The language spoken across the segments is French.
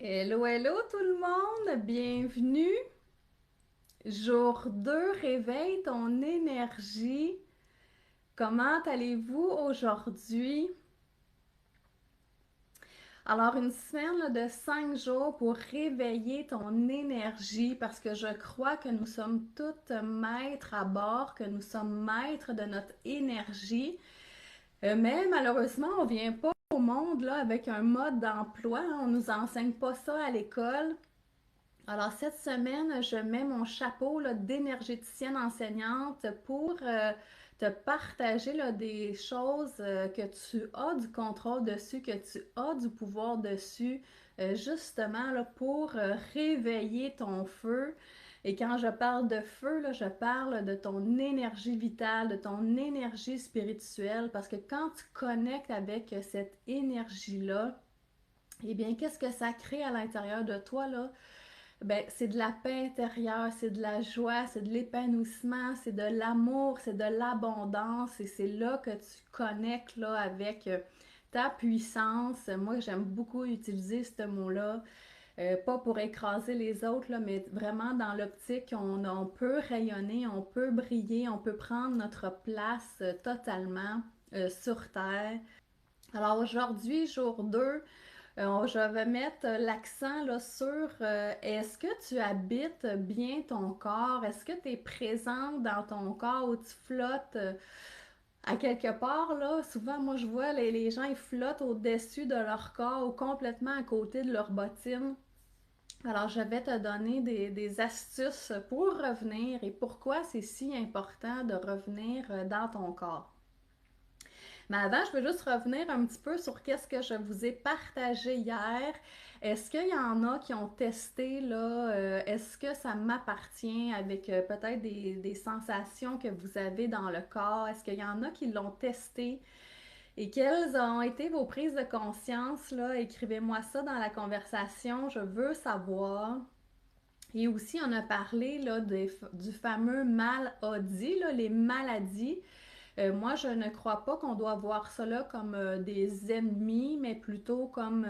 Hello, hello tout le monde, bienvenue. Jour 2, réveille ton énergie. Comment allez-vous aujourd'hui? Alors, une semaine là, de 5 jours pour réveiller ton énergie parce que je crois que nous sommes toutes maîtres à bord, que nous sommes maîtres de notre énergie. Mais malheureusement, on vient pas au monde là, avec un mode d'emploi, hein. On nous enseigne pas ça à l'école. Alors, cette semaine, je mets mon chapeau là, d'énergéticienne enseignante pour te partager là, des choses que tu as du contrôle dessus, que tu as du pouvoir dessus, justement là, pour réveiller ton feu. Et quand je parle de feu, là, je parle de ton énergie vitale, de ton énergie spirituelle, parce que quand tu connectes avec cette énergie-là, eh bien, qu'est-ce que ça crée à l'intérieur de toi, là? Ben, c'est de la paix intérieure, c'est de la joie, c'est de l'épanouissement, c'est de l'amour, c'est de l'abondance et c'est là que tu connectes là, avec ta puissance. Moi, j'aime beaucoup utiliser ce mot-là, pas pour écraser les autres, là, mais vraiment dans l'optique on peut rayonner, on peut briller, on peut prendre notre place totalement sur Terre. Alors aujourd'hui, jour 2. Je vais mettre l'accent là, sur est-ce que tu habites bien ton corps? Est-ce que tu es présente dans ton corps ou tu flottes à quelque part là? Souvent, moi, je vois les gens, ils flottent au-dessus de leur corps ou complètement à côté de leur bottine. Alors, je vais te donner des astuces pour revenir et pourquoi c'est si important de revenir dans ton corps. Mais avant, je veux juste revenir un petit peu sur qu'est-ce que je vous ai partagé hier. Est-ce qu'il y en a qui ont testé, là, est-ce que ça m'appartient avec peut-être des sensations que vous avez dans le corps? Est-ce qu'il y en a qui l'ont testé? Et quelles ont été vos prises de conscience, là? Écrivez-moi ça dans la conversation, je veux savoir. Et aussi, on a parlé là, du fameux mal-adi, là, les maladies. Moi, je ne crois pas qu'on doit voir cela comme des ennemis, mais plutôt comme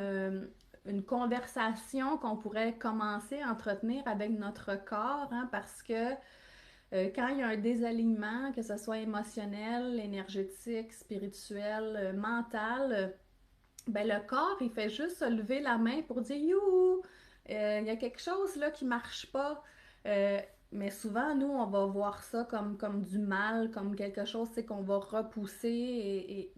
une conversation qu'on pourrait commencer à entretenir avec notre corps, hein, parce que quand il y a un désalignement, que ce soit émotionnel, énergétique, spirituel, mental, ben le corps, il fait juste se lever la main pour dire youhou, il y a quelque chose là qui marche pas. Euh, mais souvent, nous, on va voir ça comme du mal, comme quelque chose qu'on va repousser.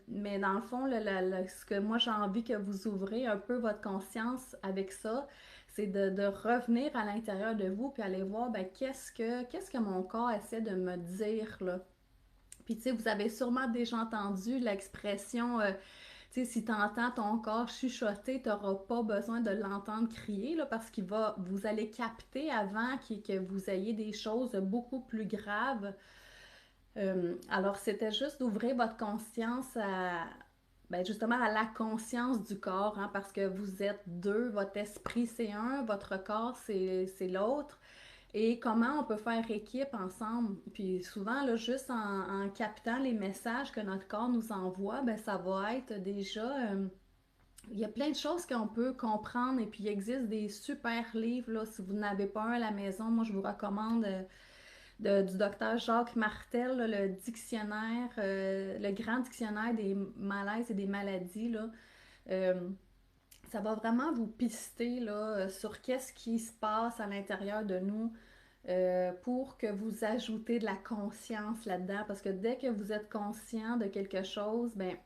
Mais dans le fond, ce que moi j'ai envie que vous ouvrez un peu votre conscience avec ça, c'est de revenir à l'intérieur de vous puis aller voir ben, qu'est-ce que mon corps essaie de me dire là. Puis tu sais, vous avez sûrement déjà entendu l'expression tu sais, si tu entends ton corps chuchoter, tu n'auras pas besoin de l'entendre crier là, parce qu'il va, vous allez capter avant que vous ayez des choses beaucoup plus graves. Alors, c'était juste d'ouvrir votre conscience à, ben, justement à la conscience du corps, hein, parce que vous êtes deux, votre esprit c'est un, votre corps c'est l'autre. Et comment on peut faire équipe ensemble. Puis souvent, là, juste en captant les messages que notre corps nous envoie, ben, ça va être déjà il y a plein de choses qu'on peut comprendre et puis il existe des super livres là, si vous n'avez pas un à la maison, moi je vous recommande du docteur Jacques Martel, là, le dictionnaire, le grand dictionnaire des malaises et des maladies. Là. Euh, Ça va vraiment vous pister là, sur qu'est-ce qui se passe à l'intérieur de nous pour que vous ajoutez de la conscience là-dedans. Parce que dès que vous êtes conscient de quelque chose, ben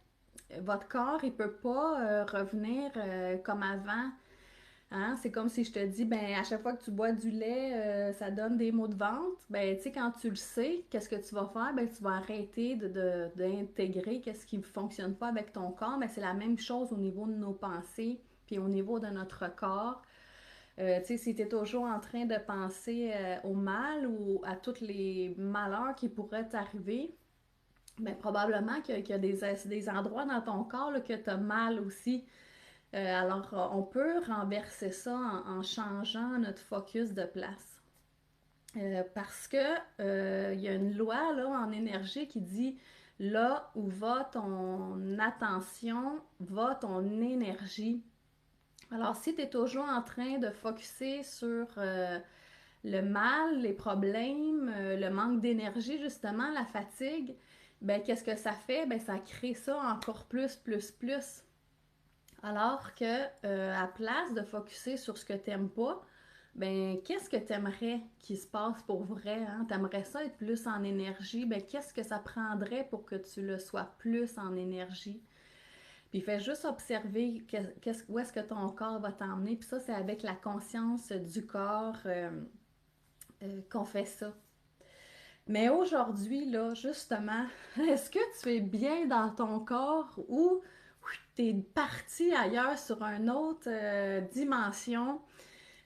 votre corps, il peut pas revenir comme avant. Hein? C'est comme si je te dis, ben, à chaque fois que tu bois du lait, ça donne des maux de ventre. Ben, tu sais, quand tu le sais, qu'est-ce que tu vas faire? Ben, tu vas arrêter d'intégrer qu'est-ce qui ne fonctionne pas avec ton corps. Mais c'est la même chose au niveau de nos pensées, puis au niveau de notre corps. Tu sais, si tu es toujours en train de penser au mal ou à tous les malheurs qui pourraient t'arriver, ben, probablement qu'il y a des endroits dans ton corps là, que tu as mal aussi. On peut renverser ça en changeant notre focus de place. Parce que il y a une loi là, en énergie qui dit là où va ton attention, va ton énergie. Alors, si tu es toujours en train de focusser sur le mal, les problèmes, le manque d'énergie, justement, la fatigue, ben qu'est-ce que ça fait? Ben ça crée ça encore plus, plus, plus. Alors que à place de focusser sur ce que t'aimes pas, ben qu'est-ce que t'aimerais qu'il se passe pour vrai, hein? T'aimerais ça être plus en énergie, ben qu'est-ce que ça prendrait pour que tu le sois plus en énergie? Puis fais juste observer où est-ce que ton corps va t'emmener. Puis ça, c'est avec la conscience du corps qu'on fait ça. Mais aujourd'hui, là, justement, est-ce que tu es bien dans ton corps ou tu es parti ailleurs sur une autre dimension?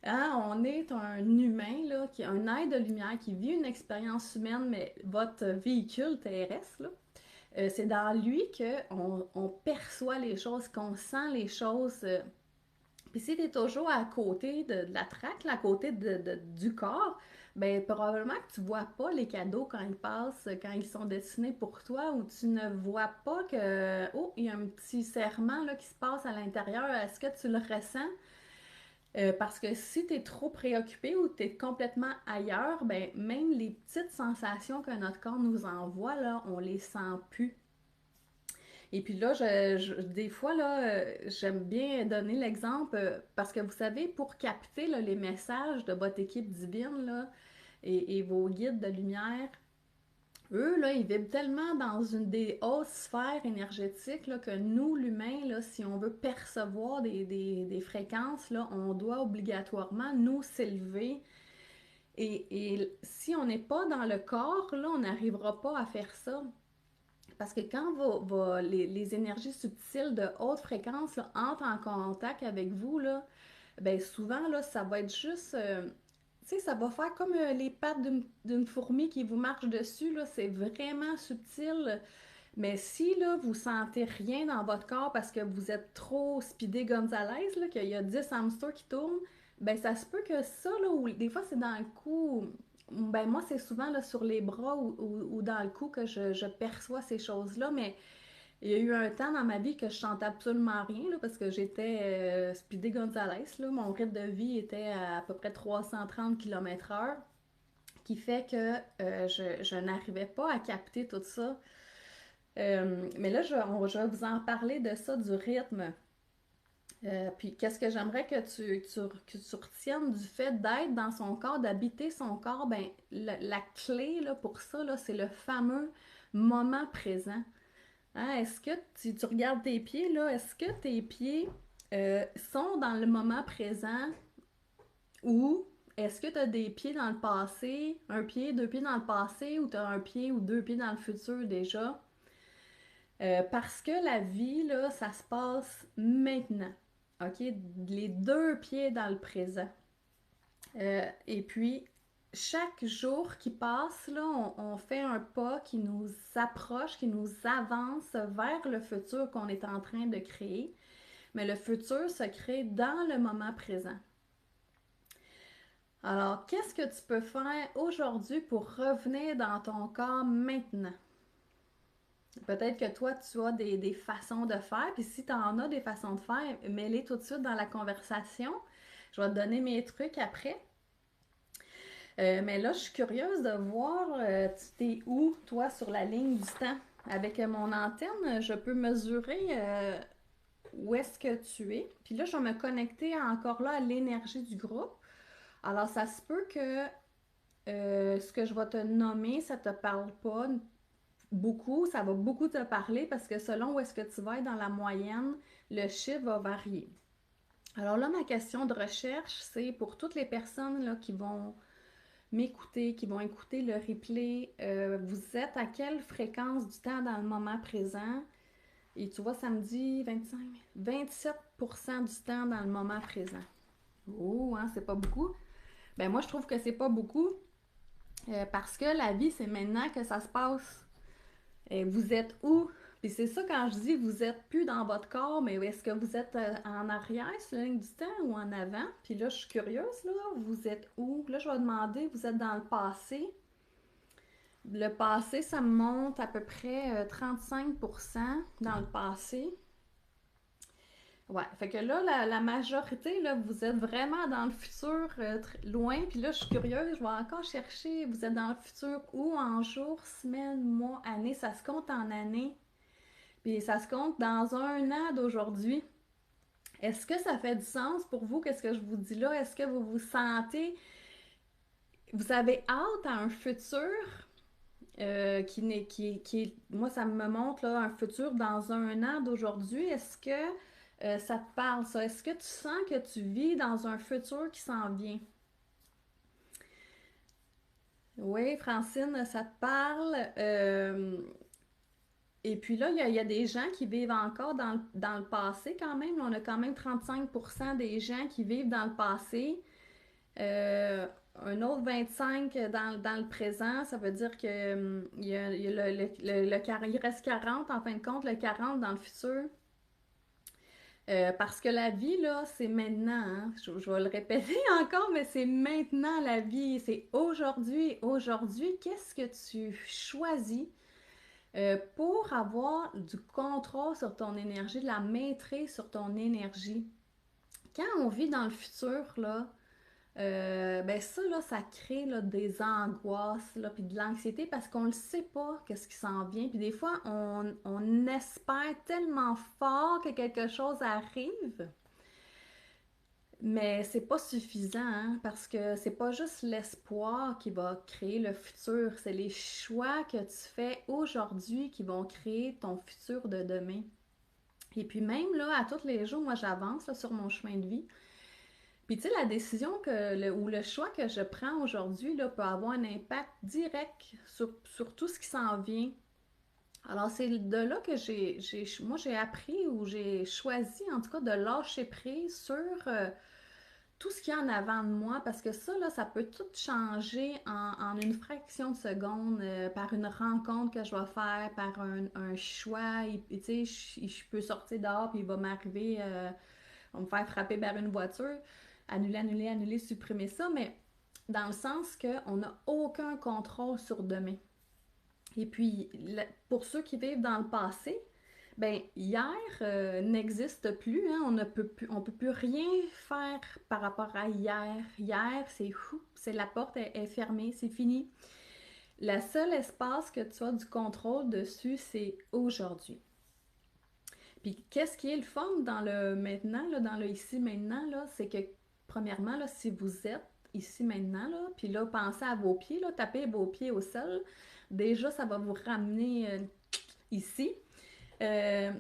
Hein, on est un humain, là, qui a un être de lumière, qui vit une expérience humaine, mais votre véhicule terrestre, là, c'est dans lui qu'on perçoit les choses, qu'on sent les choses. Puis si tu es toujours à côté de la traque, à côté du corps, ben probablement que tu vois pas les cadeaux quand ils passent, quand ils sont destinés pour toi, ou tu ne vois pas que, oh, il y a un petit serrement là, qui se passe à l'intérieur. Est-ce que tu le ressens? Parce que si tu es trop préoccupé ou tu es complètement ailleurs, ben même les petites sensations que notre corps nous envoie, là, on les sent plus. Et puis là, des fois, là, j'aime bien donner l'exemple parce que vous savez, pour capter là, les messages de votre équipe divine là, et vos guides de lumière, eux, là, ils vibrent tellement dans une des hautes sphères énergétiques là, que nous, l'humain, là, si on veut percevoir des fréquences, là, on doit obligatoirement nous s'élever. Et si on n'est pas dans le corps, là, on n'arrivera pas à faire ça. Parce que quand les énergies subtiles de haute fréquence là, entrent en contact avec vous, là, ben souvent, là, ça va être juste. Tu sais, ça va faire comme les pattes d'une fourmi qui vous marche dessus. Là, c'est vraiment subtil. Mais si là, vous sentez rien dans votre corps parce que vous êtes trop Speedy Gonzalez, là, qu'il y a 10 hamsters qui tournent, ben ça se peut que ça, là, ou des fois c'est dans le cou, ben moi c'est souvent là, sur les bras ou dans le cou que je perçois ces choses-là, mais il y a eu un temps dans ma vie que je sentais absolument rien, là, parce que j'étais Speedy Gonzalez, là, mon rythme de vie était à peu près 330 km/h, qui fait que je n'arrivais pas à capter tout ça. Mais là, je vais vous en parler de ça, du rythme. Puis qu'est-ce que j'aimerais que tu retiennes du fait d'être dans son corps, d'habiter son corps, ben la clé là, pour ça, là, c'est le fameux moment présent. Hein, est-ce que tu regardes tes pieds, là, est-ce que tes pieds sont dans le moment présent ou est-ce que tu as des pieds dans le passé, un pied, deux pieds dans le passé ou tu as un pied ou deux pieds dans le futur déjà? Parce que la vie, là, ça se passe maintenant. OK? Les deux pieds dans le présent. Et puis, chaque jour qui passe, là, on fait un pas qui nous approche, qui nous avance vers le futur qu'on est en train de créer. Mais le futur se crée dans le moment présent. Alors, qu'est-ce que tu peux faire aujourd'hui pour revenir dans ton corps maintenant? Peut-être que toi, tu as des façons de faire, puis si tu en as des façons de faire, mets-les tout de suite dans la conversation. Je vais te donner mes trucs après. Mais là, je suis curieuse de voir, tu t'es où, toi, sur la ligne du temps? Avec mon antenne, je peux mesurer où est-ce que tu es. Puis là, je vais me connecter encore là à l'énergie du groupe. Alors, ça se peut que ce que je vais te nommer, ça te parle pas beaucoup, ça va beaucoup te parler parce que selon où est-ce que tu vas être dans la moyenne, le chiffre va varier. Alors là, ma question de recherche, c'est pour toutes les personnes là, qui vont m'écouter, qui vont écouter le replay, vous êtes à quelle fréquence du temps dans le moment présent? Et tu vois, ça me dit 25, 27% du temps dans le moment présent. Oh, hein, c'est pas beaucoup. Ben moi, je trouve que c'est pas beaucoup parce que la vie, c'est maintenant que ça se passe. Vous êtes où? Puis c'est ça quand je dis vous êtes plus dans votre corps, mais est-ce que vous êtes en arrière sur la ligne du temps ou en avant? Puis là, je suis curieuse, là, vous êtes où? Là, je vais demander, vous êtes dans le passé. Le passé, ça me monte à peu près 35% dans le passé. Ouais, fait que là, la majorité, là, vous êtes vraiment dans le futur, loin, puis là, je suis curieuse, je vais encore chercher, vous êtes dans le futur où en jours, semaines, mois, années, ça se compte en années, puis ça se compte dans un an d'aujourd'hui. Est-ce que ça fait du sens pour vous, qu'est-ce que je vous dis là? Est-ce que vous vous sentez, vous avez hâte à un futur moi, ça me montre là, un futur dans un an d'aujourd'hui. Est-ce que ça te parle, ça? Est-ce que tu sens que tu vis dans un futur qui s'en vient? Oui, Francine, ça te parle. Et puis là, il y a des gens qui vivent encore dans le passé quand même. On a quand même 35% des gens qui vivent dans le passé. Euh, un autre 25 dans le présent, ça veut dire que il y a il reste 40 en fin de compte, le 40 dans le futur. Parce que la vie, là, c'est maintenant, hein. Je vais le répéter encore, mais c'est maintenant la vie. C'est aujourd'hui. Aujourd'hui, qu'est-ce que tu choisis pour avoir du contrôle sur ton énergie, de la maîtrise sur ton énergie? Quand on vit dans le futur, là, ben ça, là, ça crée là, des angoisses, là, puis de l'anxiété parce qu'on ne sait pas qu'est-ce qui s'en vient. Puis des fois, on espère tellement fort que quelque chose arrive, mais c'est pas suffisant, hein, parce que c'est pas juste l'espoir qui va créer le futur, c'est les choix que tu fais aujourd'hui qui vont créer ton futur de demain. Et puis même là, à tous les jours, moi j'avance là, sur mon chemin de vie. Puis tu sais, la décision ou le choix que je prends aujourd'hui là, peut avoir un impact direct sur tout ce qui s'en vient. Alors c'est de là que moi j'ai appris ou j'ai choisi en tout cas de lâcher prise sur tout ce qu'il y a en avant de moi parce que ça là, ça peut tout changer en une fraction de seconde par une rencontre que je vais faire, par un choix. Tu sais, je peux sortir dehors puis il va m'arriver, on va me faire frapper par une voiture, annuler, annuler, annuler, supprimer ça, mais dans le sens qu'on n'a aucun contrôle sur demain. Et puis, pour ceux qui vivent dans le passé, ben hier n'existe plus, hein, on peut plus rien faire par rapport à hier. Hier, c'est la porte est fermée, c'est fini. Le seul espace que tu as du contrôle dessus, c'est aujourd'hui. Puis qu'est-ce qui est le fun dans le maintenant, là, dans le ici maintenant, là, c'est que premièrement, là, si vous êtes ici maintenant, là, puis là, pensez à vos pieds, là, tapez vos pieds au sol, déjà, ça va vous ramener ici. Euh,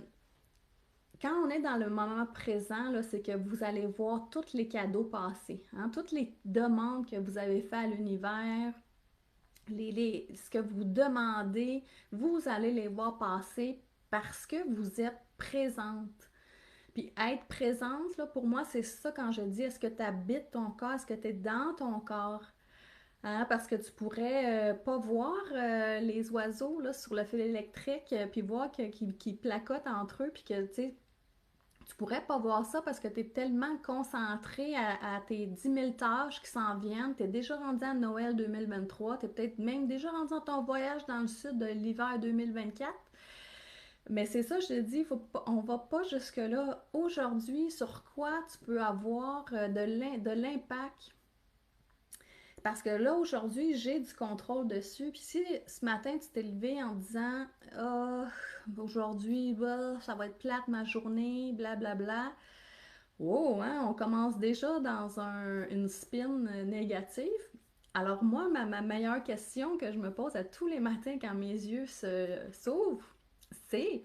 Quand on est dans le moment présent, là, c'est que vous allez voir tous les cadeaux passer, hein, toutes les demandes que vous avez faites à l'univers, ce que vous demandez, vous allez les voir passer parce que vous êtes présente. Puis être présente, là, pour moi, c'est ça quand je dis est-ce que tu habites ton corps, est-ce que tu es dans ton corps? Hein, parce que tu pourrais pas voir les oiseaux là, sur le fil électrique, puis voir qu'ils placotent entre eux, puis que tu pourrais pas voir ça parce que tu es tellement concentré à tes 10 000 tâches qui s'en viennent. Tu es déjà rendu à Noël 2023, tu es peut-être même déjà rendu dans ton voyage dans le sud de l'hiver 2024. Mais c'est ça, je te dis, on va pas jusque-là. Aujourd'hui, sur quoi tu peux avoir de l'impact? Parce que là, aujourd'hui, j'ai du contrôle dessus. Puis si ce matin, tu t'es levé en disant ah, aujourd'hui, bah, ça va être plate ma journée, blablabla. Bla, bla. Oh, hein, on commence déjà dans une spin négative. Alors moi, ma meilleure question que je me pose à tous les matins quand mes yeux s'ouvrent, c'est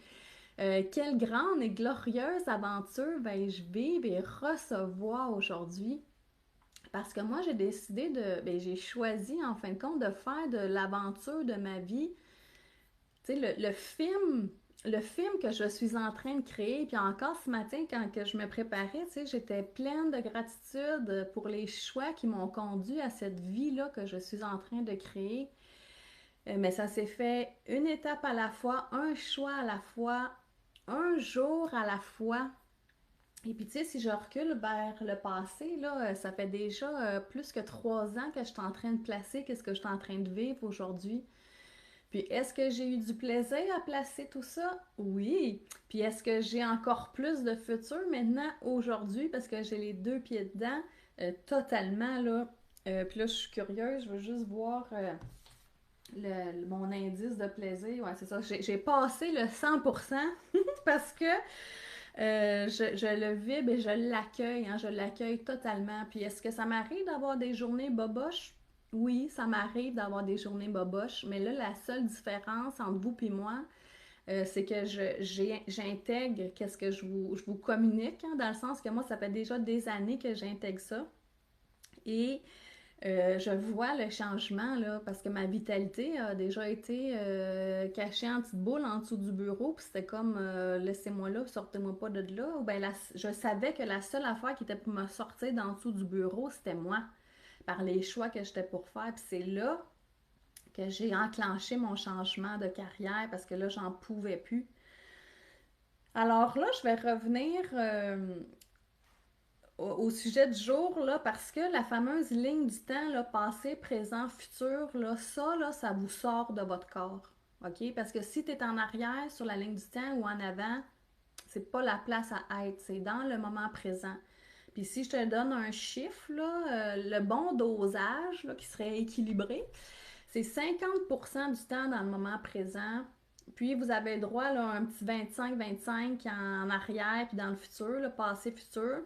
quelle grande et glorieuse aventure vais-je vivre et recevoir aujourd'hui? Parce que moi, j'ai décidé j'ai choisi en fin de compte de faire de l'aventure de ma vie, tu sais, le film que je suis en train de créer. Puis encore ce matin, quand que je me préparais, tu sais, j'étais pleine de gratitude pour les choix qui m'ont conduit à cette vie-là que je suis en train de créer. Mais ça s'est fait une étape à la fois, un choix à la fois, un jour à la fois. Et puis, tu sais, si je recule vers le passé, là, ça fait déjà plus que 3 ans que je suis en train de placer qu'est-ce que je suis en train de vivre aujourd'hui. Puis est-ce que j'ai eu du plaisir à placer tout ça? Oui. Puis est-ce que j'ai encore plus de futur maintenant, aujourd'hui, parce que j'ai les deux pieds dedans, totalement, là. Puis là, je suis curieuse, je veux juste voir mon indice de plaisir. Ouais, c'est ça. J'ai passé le 100% parce que je le vibre et je l'accueille, hein, je l'accueille totalement. Puis est-ce que ça m'arrive d'avoir des journées boboches? Oui, ça m'arrive d'avoir des journées boboches, mais là, la seule différence entre vous et moi, c'est que j'intègre qu'est-ce que je vous communique, hein, dans le sens que moi, ça fait déjà des années que j'intègre ça. Et je vois le changement, là, parce que ma vitalité a déjà été cachée en petite boule en dessous du bureau, puis c'était comme laissez-moi là, sortez-moi pas de là. Ben, je savais que la seule affaire qui était pour me sortir d'en dessous du bureau, c'était moi, par les choix que j'étais pour faire. Puis c'est là que j'ai enclenché mon changement de carrière, parce que là, j'en pouvais plus. Alors là, je vais revenir au sujet du jour, là, parce que la fameuse ligne du temps, là, passé, présent, futur, là, ça vous sort de votre corps. OK? Parce que si tu es en arrière sur la ligne du temps ou en avant, c'est pas la place à être, c'est dans le moment présent. Puis si je te donne un chiffre, là, le bon dosage là, qui serait équilibré, c'est 50% du temps dans le moment présent. Puis vous avez le droit là, à un petit 25-25 en arrière, puis dans le futur, le passé futur.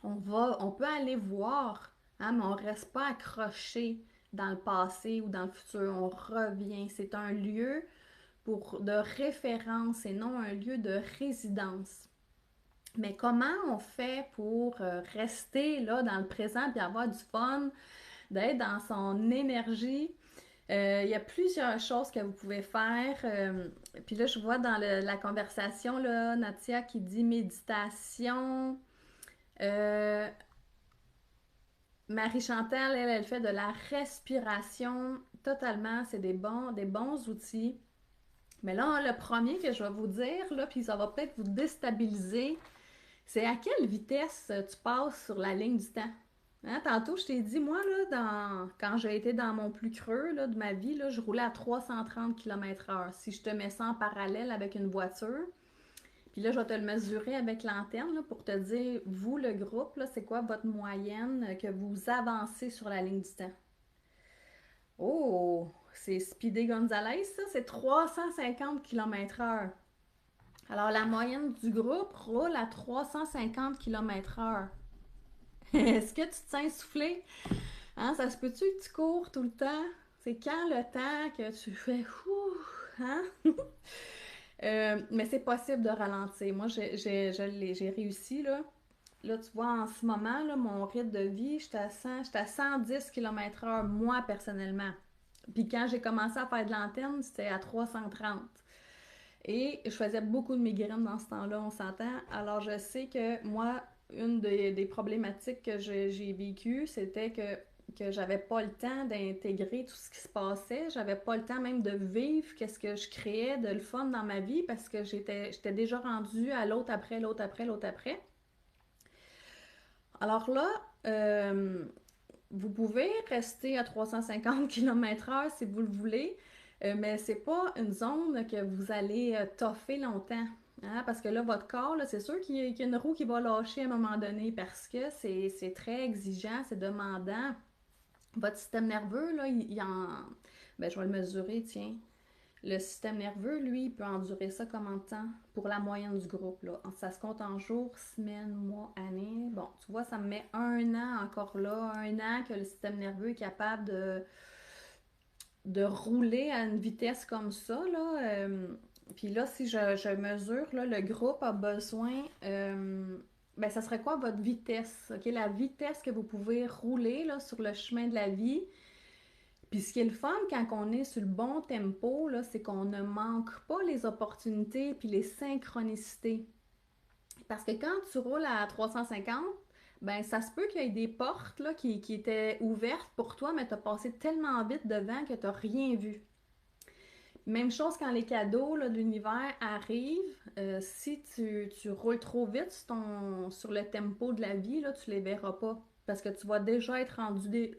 On peut aller voir, hein, mais on ne reste pas accroché dans le passé ou dans le futur. On revient. C'est un lieu de référence et non un lieu de résidence. Mais comment on fait pour rester là dans le présent et avoir du fun, d'être dans son énergie? Il y a plusieurs choses que vous pouvez faire. Puis là, je vois dans la conversation, là, Natia qui dit méditation. Euh, Marie-Chantal, elle fait de la respiration totalement. C'est des bons outils. Mais là, le premier que je vais vous dire, là, puis ça va peut-être vous déstabiliser, c'est à quelle vitesse tu passes sur la ligne du temps. Hein, tantôt, je t'ai dit, moi, là, quand j'ai été dans mon plus creux là, de ma vie, là, je roulais à 330 km/h. Si je te mets ça en parallèle avec une voiture, puis là, je vais te le mesurer avec l'antenne là, pour te dire, vous, le groupe, là, c'est quoi votre moyenne que vous avancez sur la ligne du temps? Oh, c'est Speedy Gonzalez, ça, c'est 350 km/h. Alors, la moyenne du groupe roule à 350 km/h. Est-ce que tu te sens essoufflé? Hein, ça se peut-tu que tu cours tout le temps? C'est quand le temps que tu fais ouh, hein? Mais c'est possible de ralentir. Moi, j'ai réussi, là. Là, tu vois, en ce moment, là, mon rythme de vie, j'étais à 110 km/h, moi, personnellement. Puis quand j'ai commencé à faire de l'antenne, c'était à 330. Et je faisais beaucoup de migraines dans ce temps-là, on s'entend. Alors, je sais que moi, une des problématiques que j'ai vécues, c'était que j'avais pas le temps d'intégrer tout ce qui se passait. J'avais pas le temps même de vivre qu'est-ce que je créais de le fun dans ma vie parce que j'étais déjà rendue à l'autre après, l'autre après, l'autre après. Alors là, vous pouvez rester à 350 km/h si vous le voulez, mais c'est pas une zone que vous allez toffer longtemps. Hein, parce que là, votre corps, là, c'est sûr qu'il y a une roue qui va lâcher à un moment donné parce que c'est très exigeant, c'est demandant. Votre système nerveux, là, il en... Ben, je vais le mesurer, tiens. Le système nerveux, lui, il peut endurer ça combien de temps pour la moyenne du groupe, là? Ça se compte en jours, semaines, mois, années. Bon, tu vois, ça me met un an encore là, un an que le système nerveux est capable de rouler à une vitesse comme ça, là. Puis là, si je mesure, là, le groupe a besoin... ben, ça serait quoi votre vitesse? OK? La vitesse que vous pouvez rouler là, sur le chemin de la vie. Puis ce qui est le fun quand on est sur le bon tempo, là, c'est qu'on ne manque pas les opportunités puis les synchronicités. Parce que quand tu roules à 350, ben ça se peut qu'il y ait des portes là, qui étaient ouvertes pour toi, mais tu as passé tellement vite devant que tu n'as rien vu. Même chose quand les cadeaux là, de l'univers arrivent, si tu roules trop vite sur le tempo de la vie, là, tu les verras pas. Parce que tu vas déjà être rendu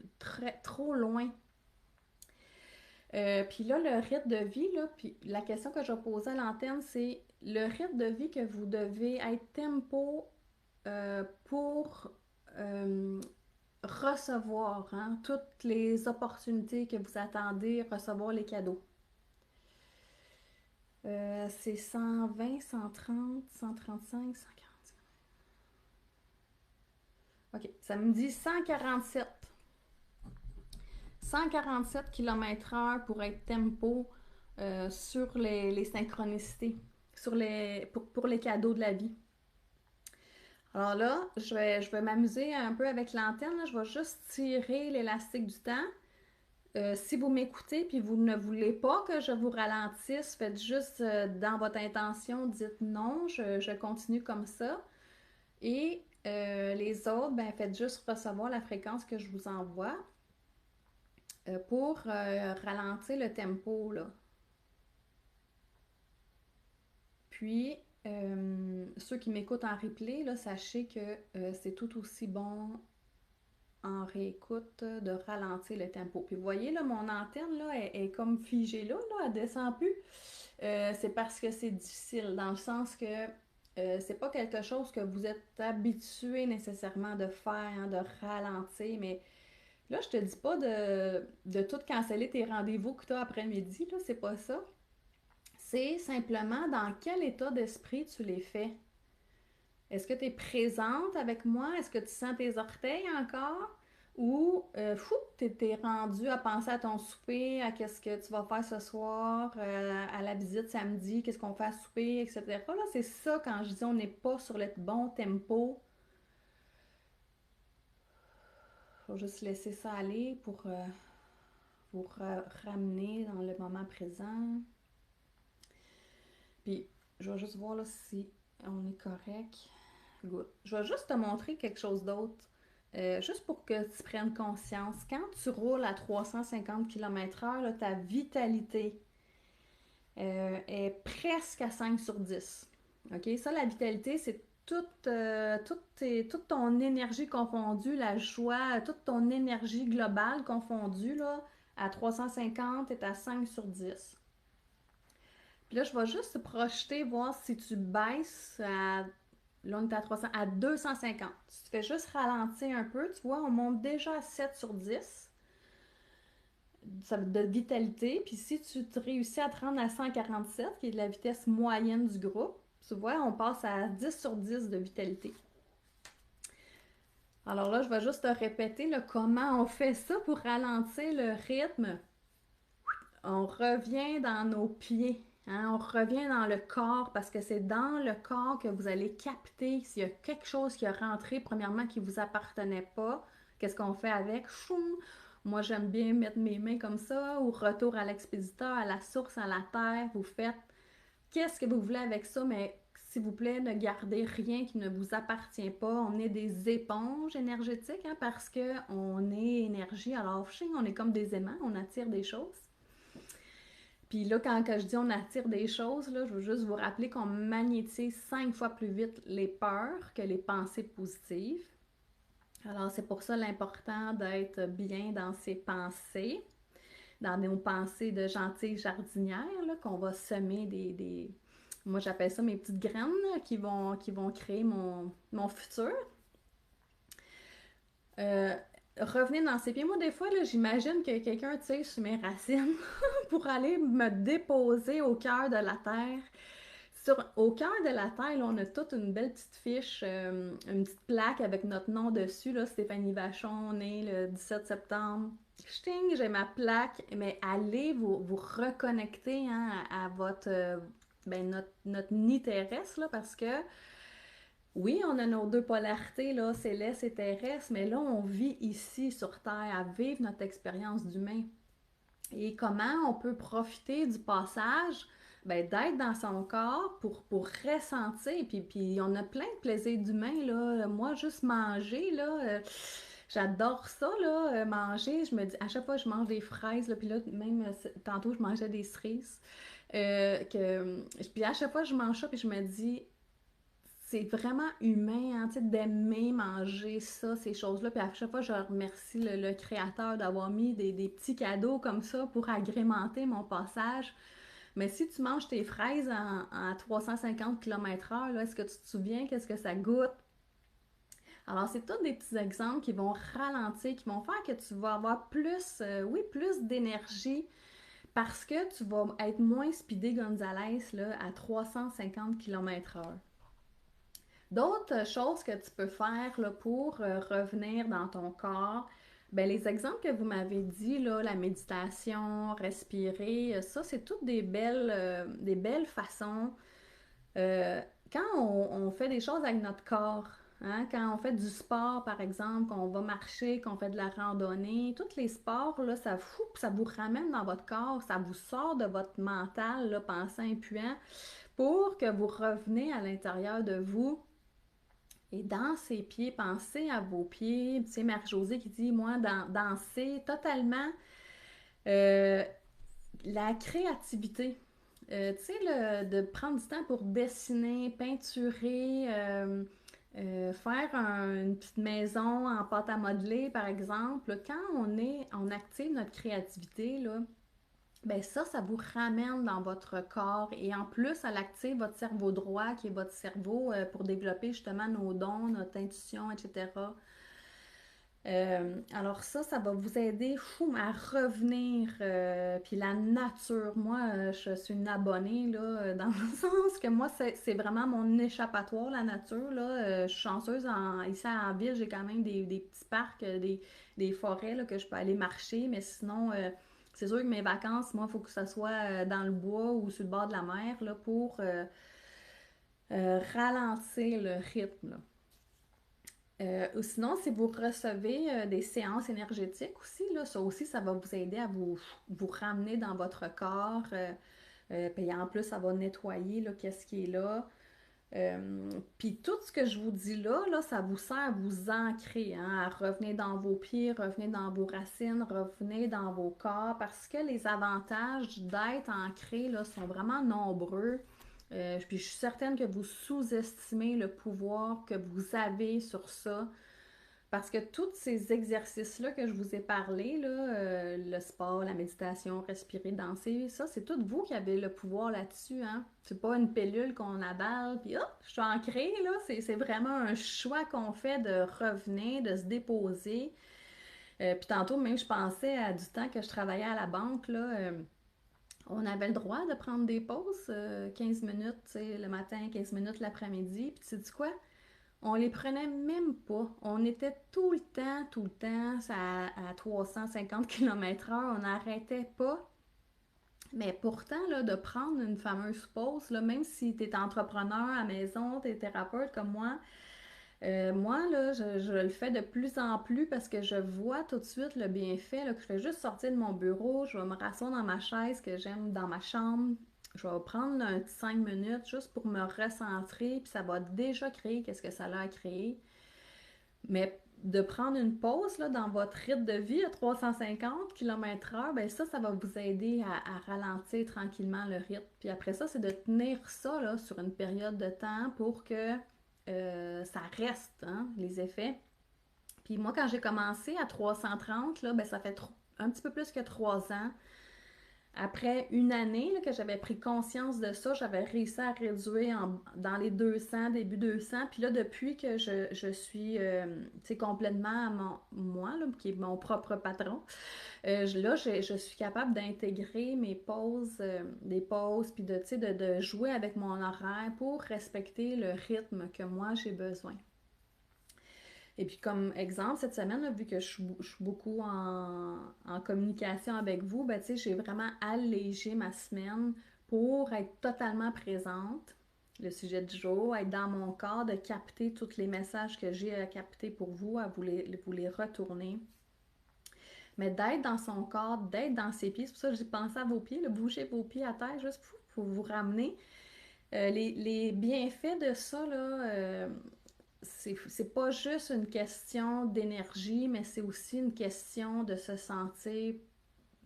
trop loin. Puis là, le rythme de vie, là, puis la question que je vais poser à l'antenne, c'est le rythme de vie que vous devez être tempo pour euh, recevoir hein, toutes les opportunités que vous attendez, recevoir les cadeaux. C'est 120, 130, 135, 140. OK, ça me dit 147. 147 km/h pour être tempo sur les synchronicités, pour les cadeaux de la vie. Alors là, je vais m'amuser un peu avec l'antenne. Je vais juste tirer l'élastique du temps. Si vous m'écoutez puis vous ne voulez pas que je vous ralentisse, faites juste dans votre intention, dites non, je continue comme ça. Et les autres, ben, faites juste recevoir la fréquence que je vous envoie pour ralentir le tempo, là. Puis, ceux qui m'écoutent en replay, là, sachez que c'est tout aussi bon en réécoute de ralentir le tempo. Puis vous voyez, là, mon antenne, là, est comme figée là, elle descend plus. C'est parce que c'est difficile, dans le sens que c'est pas quelque chose que vous êtes habitué nécessairement de faire, hein, de ralentir, mais là, je te dis pas de tout canceller tes rendez-vous que tu as après-midi, là, c'est pas ça. C'est simplement dans quel état d'esprit tu les fais. Est-ce que tu es présente avec moi? Est-ce que tu sens tes orteils encore? Ou tu t'es rendu à penser à ton souper, à qu'est-ce que tu vas faire ce soir, à la visite samedi, qu'est-ce qu'on fait à souper, etc. Là, c'est ça quand je dis on n'est pas sur le bon tempo. Faut juste laisser ça aller pour vous ramener dans le moment présent. Puis, je vais juste voir là, si on est correct. Good. Je vais juste te montrer quelque chose d'autre, juste pour que tu prennes conscience. Quand tu roules à 350 km/h, là, ta vitalité est presque à 5 sur 10. OK? Ça, la vitalité, c'est toute ton énergie confondue, la joie, toute ton énergie globale confondue, là, à 350 est à 5 sur 10. Puis là, je vais juste te projeter, voir si tu baisses à. Là, on est à 300, à 250. Si tu fais juste ralentir un peu, tu vois, on monte déjà à 7 sur 10 de vitalité. Puis si tu réussis à te rendre à 147, qui est de la vitesse moyenne du groupe, tu vois, on passe à 10 sur 10 de vitalité. Alors là, je vais juste te répéter là, comment on fait ça pour ralentir le rythme. On revient dans nos pieds. Hein, on revient dans le corps parce que c'est dans le corps que vous allez capter s'il y a quelque chose qui a rentré, premièrement, qui ne vous appartenait pas. Qu'est-ce qu'on fait avec? Choum! Moi, j'aime bien mettre mes mains comme ça, ou retour à l'expéditeur, à la source, à la terre. Vous faites qu'est-ce que vous voulez avec ça, mais s'il vous plaît, ne gardez rien qui ne vous appartient pas. On est des éponges énergétiques hein, parce qu'on est énergie. Alors, on est comme des aimants, on attire des choses. Puis là, quand je dis on attire des choses, là, je veux juste vous rappeler qu'on magnétise 5 fois plus vite les peurs que les pensées positives. Alors, c'est pour ça l'important d'être bien dans ses pensées, dans nos pensées de gentilles jardinières, qu'on va semer moi, j'appelle ça mes petites graines qui vont créer mon futur. Revenez dans ses pieds. Moi, des fois, là, j'imagine que quelqu'un tire sur mes racines pour aller me déposer au cœur de la terre. Au cœur de la terre, là, on a toute une belle petite fiche, une petite plaque avec notre nom dessus. Là, Stéphanie Vachon, née le 17 septembre. Ch'ting, j'ai ma plaque, mais allez vous reconnecter hein, à notre nid terrestre, là, parce que oui, on a nos deux polarités, là, céleste et terrestre, mais là, on vit ici sur Terre, à vivre notre expérience d'humain. Et comment on peut profiter du passage, ben, d'être dans son corps pour ressentir. Puis on a plein de plaisirs d'humain, là. Moi, juste manger, là, j'adore ça, là, manger. Je me dis, à chaque fois, je mange des fraises, là, puis là, même tantôt, je mangeais des cerises. Puis à chaque fois, je mange ça, puis je me dis, c'est vraiment humain, hein, tu sais, d'aimer manger ça, ces choses-là. Puis à chaque fois, je remercie le créateur d'avoir mis des petits cadeaux comme ça pour agrémenter mon passage. Mais si tu manges tes fraises à 350 km/h, là, est-ce que tu te souviens qu'est-ce que ça goûte? Alors, c'est tous des petits exemples qui vont ralentir, qui vont faire que tu vas avoir plus, oui, plus d'énergie parce que tu vas être moins speedé Gonzalez là, à 350 km/h. D'autres choses que tu peux faire là, pour revenir dans ton corps, ben, les exemples que vous m'avez dit, là, la méditation, respirer, ça, c'est toutes des belles façons. Euh, Quand on fait des choses avec notre corps, hein, quand on fait du sport, par exemple, qu'on va marcher, qu'on fait de la randonnée, tous les sports, là, ça vous ramène dans votre corps, ça vous sort de votre mental, là, pensant impuant, pour que vous revenez à l'intérieur de vous et dans ses pieds, pensez à vos pieds. Tu sais, Marie-Josée qui dit, moi, danser totalement euh, la créativité. Tu sais, de prendre du temps pour dessiner, peinturer, faire une petite maison en pâte à modeler, par exemple. Quand on active notre créativité, là, ben ça vous ramène dans votre corps et en plus, ça active votre cerveau droit, qui est votre cerveau pour développer justement nos dons, notre intuition, etc. Alors ça va vous aider fou, à revenir. Puis la nature, moi, je suis une abonnée, là, dans le sens que moi, c'est vraiment mon échappatoire, la nature, là. Je suis chanceuse, ici en ville, j'ai quand même des petits parcs, des forêts, là, que je peux aller marcher, mais sinon, c'est sûr que mes vacances, moi, il faut que ça soit dans le bois ou sur le bord de la mer, là, pour ralentir le rythme, là. Ou sinon, si vous recevez des séances énergétiques aussi, là, ça aussi, ça va vous aider à vous ramener dans votre corps. Puis en plus, ça va nettoyer là, qu'est-ce qui est là. Puis tout ce que je vous dis là, ça vous sert à vous ancrer, hein, à revenir dans vos pieds, revenir dans vos racines, revenir dans vos corps, parce que les avantages d'être ancré là, sont vraiment nombreux. Puis je suis certaine que vous sous-estimez le pouvoir que vous avez sur ça. Parce que tous ces exercices-là que je vous ai parlé, là, le sport, la méditation, respirer, danser, ça, c'est tout vous qui avez le pouvoir là-dessus, hein. C'est pas une pilule qu'on avale, puis hop, je suis ancrée, là. C'est vraiment un choix qu'on fait de revenir, de se déposer. Puis tantôt, même, je pensais à du temps que je travaillais à la banque, là. On avait le droit de prendre des pauses, 15 minutes, tu sais, le matin, 15 minutes l'après-midi. Puis tu sais quoi? On les prenait même pas. On était tout le temps, ça, à 350 km/h, on n'arrêtait pas. Mais pourtant, là, de prendre une fameuse pause, là, même si tu es entrepreneur à la maison, tu es thérapeute comme moi, là, je le fais de plus en plus parce que je vois tout de suite le bienfait, là, que je fais juste sortir de mon bureau, je vais me rasseoir dans ma chaise que j'aime dans ma chambre. Je vais prendre un petit 5 minutes juste pour me recentrer, puis ça va déjà créer qu'est-ce que ça a à créer. Mais de prendre une pause là, dans votre rythme de vie à 350 km/h, ben ça va vous aider à ralentir tranquillement le rythme. Puis après ça, c'est de tenir ça là, sur une période de temps pour que ça reste, hein, les effets. Puis moi, quand j'ai commencé à 330, là, ben ça fait un petit peu plus que 3 ans. Après une année là, que j'avais pris conscience de ça, j'avais réussi à réduire dans les 200, début 200. Puis là, depuis que je suis complètement à moi, là, qui est mon propre patron, là, je suis capable d'intégrer mes pauses, des pauses, puis de jouer avec mon horaire pour respecter le rythme que moi j'ai besoin. Et puis comme exemple, cette semaine, là, vu que je suis beaucoup en communication avec vous, ben, j'ai vraiment allégé ma semaine pour être totalement présente, le sujet du jour, être dans mon corps, de capter tous les messages que j'ai à capter pour vous, à vous les retourner. Mais d'être dans son corps, d'être dans ses pieds, c'est pour ça que j'ai pensé à vos pieds, bouger vos pieds à terre, juste pour vous ramener. Les bienfaits de ça, là, c'est pas juste une question d'énergie, mais c'est aussi une question de se sentir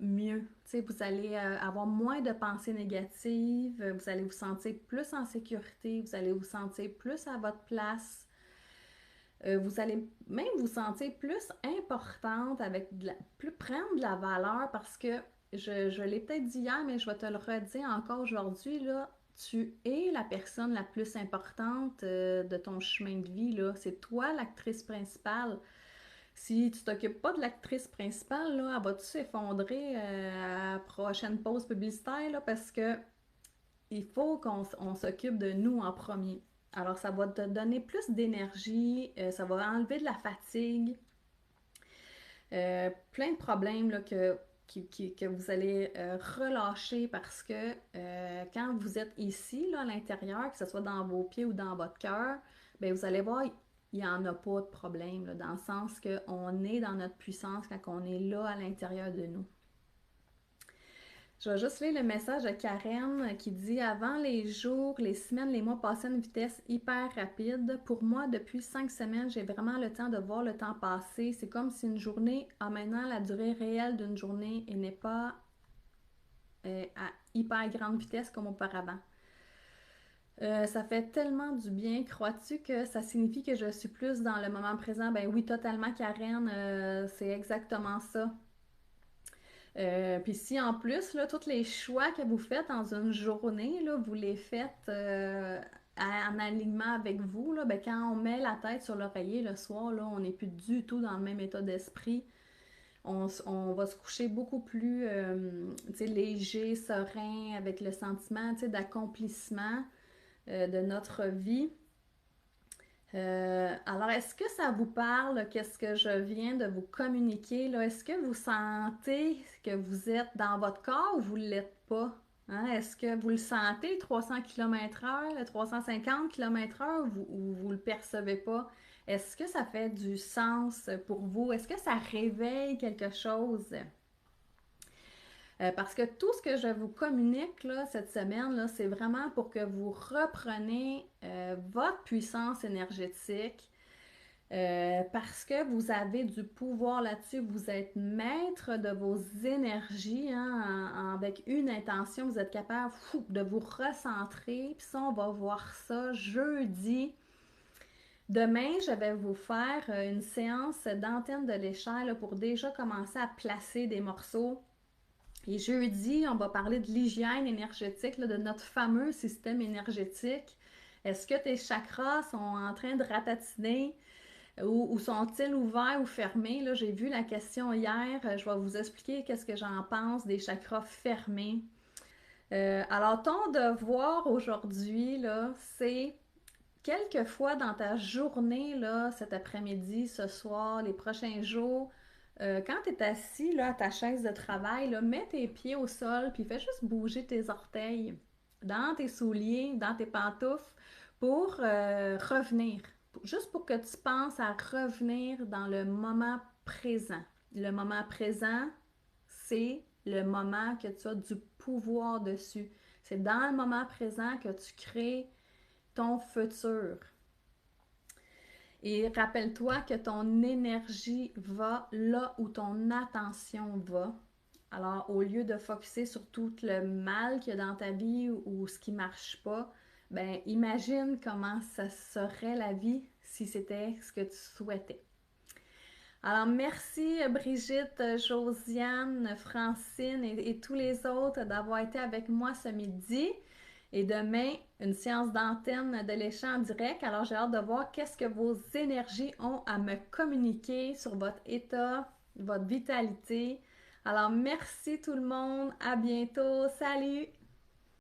mieux. Tu sais, vous allez avoir moins de pensées négatives, vous allez vous sentir plus en sécurité, vous allez vous sentir plus à votre place. Vous allez même vous sentir plus importante, plus prendre de la valeur parce que je l'ai peut-être dit hier, mais je vais te le redire encore aujourd'hui, là, tu es la personne la plus importante de ton chemin de vie, là. C'est toi l'actrice principale. Si tu t'occupes pas de l'actrice principale, là, elle va-tu s'effondrer à la prochaine pause publicitaire, là, parce que il faut qu'on s'occupe de nous en premier. Alors, ça va te donner plus d'énergie, ça va enlever de la fatigue, plein de problèmes là, que vous allez relâcher parce que quand vous êtes ici, là, à l'intérieur, que ce soit dans vos pieds ou dans votre cœur, bien, vous allez voir, il n'y en a pas de problème, là, dans le sens qu'on est dans notre puissance quand on est là à l'intérieur de nous. Je vais juste lire le message de Karen qui dit: avant les jours, les semaines, les mois passaient à une vitesse hyper rapide. Pour moi, depuis 5 semaines, j'ai vraiment le temps de voir le temps passer. C'est comme si une journée a maintenant la durée réelle d'une journée et n'est pas à hyper grande vitesse comme auparavant. Ça fait tellement du bien. Crois-tu que ça signifie que je suis plus dans le moment présent? Ben oui, totalement, Karen. C'est exactement ça. Puis si en plus, là, tous les choix que vous faites dans une journée, là, vous les faites en alignement avec vous, là, ben, quand on met la tête sur l'oreiller le soir, là, on n'est plus du tout dans le même état d'esprit. On va se coucher beaucoup plus léger, serein, avec le sentiment d'accomplissement de notre vie. Alors, est-ce que ça vous parle, qu'est-ce que je viens de vous communiquer, là? Est-ce que vous sentez que vous êtes dans votre corps ou vous ne l'êtes pas? Hein? Est-ce que vous le sentez, le 300 km/h, le 350 km/h, ou vous ne le percevez pas? Est-ce que ça fait du sens pour vous? Est-ce que ça réveille quelque chose? Parce que tout ce que je vous communique là, cette semaine, là, c'est vraiment pour que vous repreniez votre puissance énergétique parce que vous avez du pouvoir là-dessus. Vous êtes maître de vos énergies hein, avec une intention. Vous êtes capable de vous recentrer. Puis ça, on va voir ça jeudi. Demain, je vais vous faire une séance d'antenne de l'échelle pour déjà commencer à placer des morceaux. Et jeudi, on va parler de l'hygiène énergétique, là, de notre fameux système énergétique. Est-ce que tes chakras sont en train de ratatiner ou sont-ils ouverts ou fermés? Là, j'ai vu la question hier. Je vais vous expliquer qu'est-ce que j'en pense des chakras fermés. Alors, ton devoir aujourd'hui, là, c'est quelquefois dans ta journée, là, cet après-midi, ce soir, les prochains jours, quand tu es assis là, à ta chaise de travail, là, mets tes pieds au sol puis fais juste bouger tes orteils dans tes souliers, dans tes pantoufles pour revenir. Juste pour que tu penses à revenir dans le moment présent. Le moment présent, c'est le moment que tu as du pouvoir dessus. C'est dans le moment présent que tu crées ton futur. Et rappelle-toi que ton énergie va là où ton attention va. Alors, au lieu de focusser sur tout le mal qu'il y a dans ta vie ou ce qui ne marche pas, ben imagine comment ça serait la vie si c'était ce que tu souhaitais. Alors, merci Brigitte, Josiane, Francine et tous les autres d'avoir été avec moi ce midi. Et demain, une séance d'antenne de l'échange en direct. Alors, j'ai hâte de voir qu'est-ce que vos énergies ont à me communiquer sur votre état, votre vitalité. Alors, merci tout le monde. À bientôt. Salut!